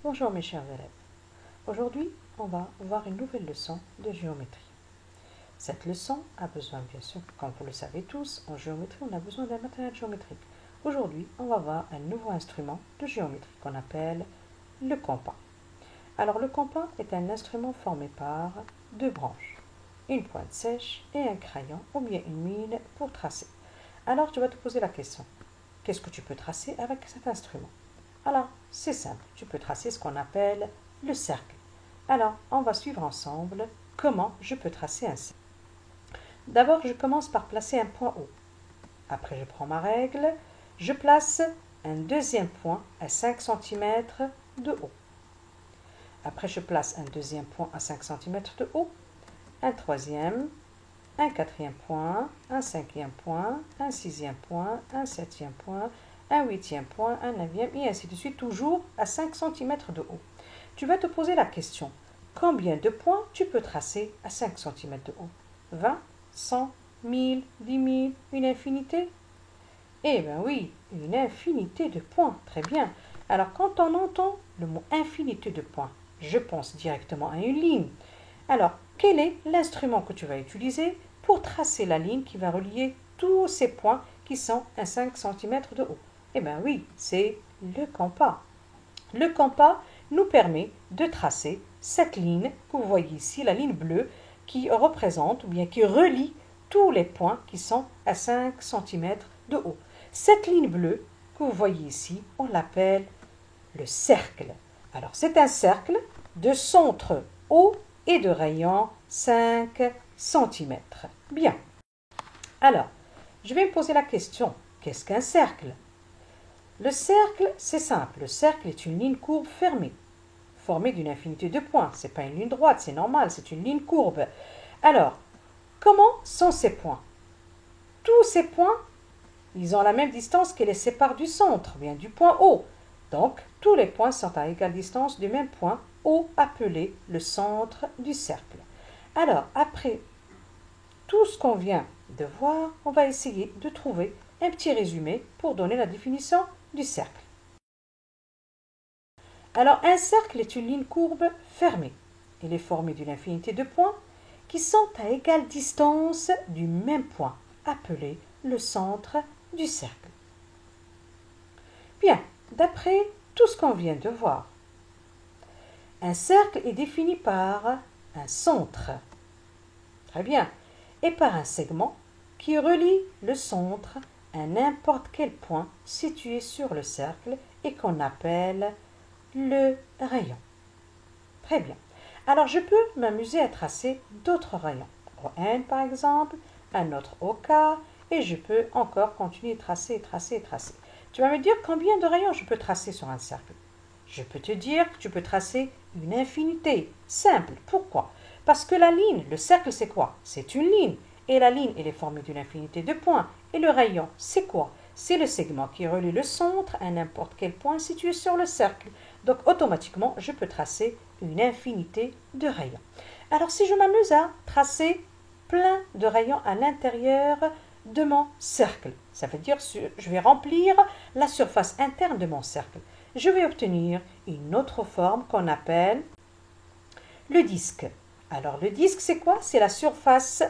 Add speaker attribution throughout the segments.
Speaker 1: Bonjour mes chers élèves. Aujourd'hui, on va voir une nouvelle leçon de géométrie. Cette leçon a besoin, bien sûr, comme vous le savez tous, en géométrie, on a besoin d'un matériel géométrique. Aujourd'hui, on va voir un nouveau instrument de géométrie qu'on appelle le compas. Alors, le compas est un instrument formé par deux branches, une pointe sèche et un crayon ou bien une mine pour tracer. Alors, tu vas te poser la question, qu'est-ce que tu peux tracer avec cet instrument? Alors, c'est simple, tu peux tracer ce qu'on appelle le cercle. Alors, on va suivre ensemble comment je peux tracer un cercle. D'abord, je commence par placer un point haut. Après, je prends ma règle, je place un deuxième point à 5 cm de haut. Après, je place un deuxième point à 5 cm de haut, un troisième, un quatrième point, un cinquième point, un sixième point, un septième point, un huitième point, un neuvième, et ainsi de suite, toujours à 5 cm de haut. Tu vas te poser la question, combien de points tu peux tracer à 5 cm de haut? 20, 100, 1000, 10 000, une infinité? Eh bien oui, une infinité de points, très bien. Alors quand on entend le mot infinité de points, je pense directement à une ligne. Alors, quel est l'instrument que tu vas utiliser pour tracer la ligne qui va relier tous ces points qui sont à 5 cm de haut? Eh bien oui, c'est le compas. Le compas nous permet de tracer cette ligne que vous voyez ici, la ligne bleue, qui représente ou bien qui relie tous les points qui sont à 5 cm de haut. Cette ligne bleue que vous voyez ici, on l'appelle le cercle. Alors c'est un cercle de centre haut et de rayon 5 cm. Bien. Alors, je vais me poser la question, qu'est-ce qu'un cercle? Le cercle, c'est simple. Le cercle est une ligne courbe fermée, formée d'une infinité de points. Ce n'est pas une ligne droite, c'est normal, c'est une ligne courbe. Alors, comment sont ces points? Tous ces points, ils ont la même distance qui les sépare du centre, bien du point O. Donc, tous les points sont à égale distance du même point O appelé le centre du cercle. Alors, après tout ce qu'on vient de voir, on va essayer de trouver un petit résumé pour donner la définition du cercle. Alors, un cercle est une ligne courbe fermée. Il est formé d'une infinité de points qui sont à égale distance du même point, appelé le centre du cercle. Bien, d'après tout ce qu'on vient de voir, un cercle est défini par un centre, très bien, et par un segment qui relie le centre à n'importe quel point situé sur le cercle et qu'on appelle le rayon. Très bien. Alors je peux m'amuser à tracer d'autres rayons. Au N par exemple, un autre au K, et je peux encore continuer de tracer, tracer, tracer. Tu vas me dire combien de rayons je peux tracer sur un cercle? Je peux te dire que tu peux tracer une infinité. Simple. Pourquoi? Parce que la ligne, le cercle c'est quoi? C'est une ligne. Et la ligne, elle est formée d'une infinité de points. Et le rayon, c'est quoi? C'est le segment qui relie le centre à n'importe quel point situé sur le cercle. Donc automatiquement, je peux tracer une infinité de rayons. Alors si je m'amuse à tracer plein de rayons à l'intérieur de mon cercle, ça veut dire que je vais remplir la surface interne de mon cercle. Je vais obtenir une autre forme qu'on appelle le disque. Alors le disque, c'est quoi? C'est la surface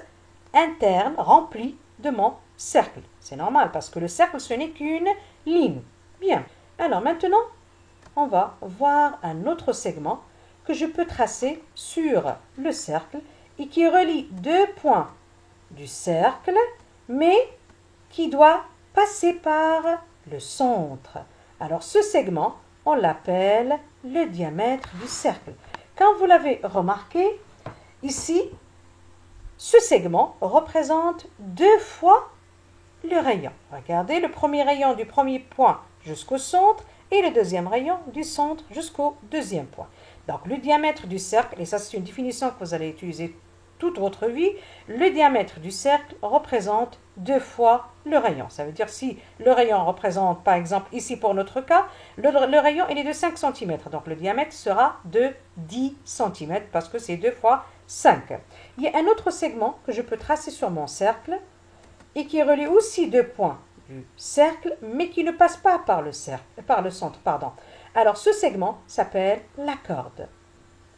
Speaker 1: interne remplie de mon cercle. C'est normal parce que le cercle, ce n'est qu'une ligne. Bien. Alors maintenant, on va voir un autre segment que je peux tracer sur le cercle et qui relie deux points du cercle, mais qui doit passer par le centre. Alors ce segment, on l'appelle le diamètre du cercle. Comme vous l'avez remarqué, ici, ce segment représente deux fois le rayon. Regardez, le premier rayon du premier point jusqu'au centre et le deuxième rayon du centre jusqu'au deuxième point. Donc le diamètre du cercle, et ça c'est une définition que vous allez utiliser toute votre vie, le diamètre du cercle représente deux fois le rayon. Ça veut dire si le rayon représente, par exemple ici pour notre cas, le rayon il est de 5 cm. Donc le diamètre sera de 10 cm parce que c'est 2 fois 5. Il y a un autre segment que je peux tracer sur mon cercle et qui relie aussi deux points du cercle, mais qui ne passe pas par le centre. Alors, ce segment s'appelle la corde.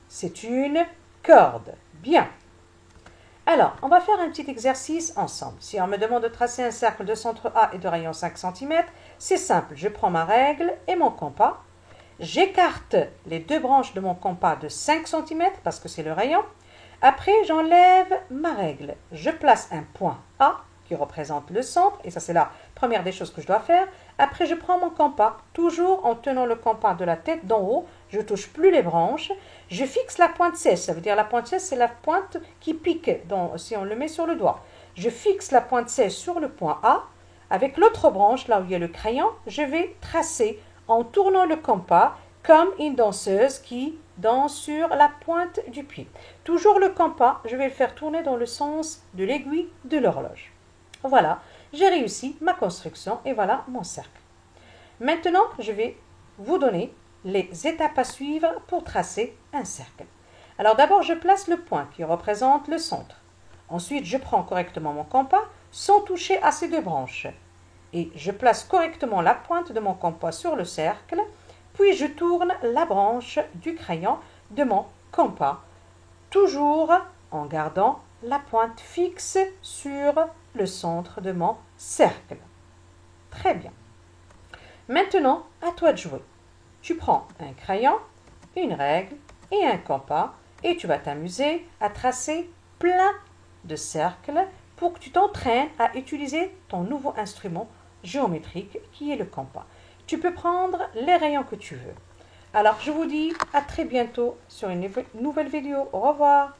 Speaker 1: C'est une corde. Bien. Alors, on va faire un petit exercice ensemble. Si on me demande de tracer un cercle de centre A et de rayon 5 cm, c'est simple. Je prends ma règle et mon compas. J'écarte les deux branches de mon compas de 5 cm parce que c'est le rayon. Après, j'enlève ma règle. Je place un point A qui représente le centre, et ça c'est la première des choses que je dois faire. Après, je prends mon compas, toujours en tenant le compas de la tête d'en haut, je ne touche plus les branches, je fixe la pointe sèche, ça veut dire la pointe sèche c'est la pointe qui pique, si on le met sur le doigt. Je fixe la pointe sèche sur le point A, avec l'autre branche, là où il y a le crayon, je vais tracer en tournant le compas comme une danseuse qui danse sur la pointe du pied. Toujours le compas, je vais le faire tourner dans le sens de l'aiguille de l'horloge. Voilà, j'ai réussi ma construction et voilà mon cercle. Maintenant, je vais vous donner les étapes à suivre pour tracer un cercle. Alors d'abord, je place le point qui représente le centre. Ensuite, je prends correctement mon compas sans toucher à ces deux branches. Et je place correctement la pointe de mon compas sur le cercle, puis je tourne la branche du crayon de mon compas, toujours en gardant la pointe fixe sur le centre de mon cercle. Très bien. Maintenant, à toi de jouer. Tu prends un crayon, une règle et un compas et tu vas t'amuser à tracer plein de cercles pour que tu t'entraînes à utiliser ton nouveau instrument géométrique qui est le compas. Tu peux prendre les rayons que tu veux. Alors, je vous dis à très bientôt sur une nouvelle vidéo. Au revoir.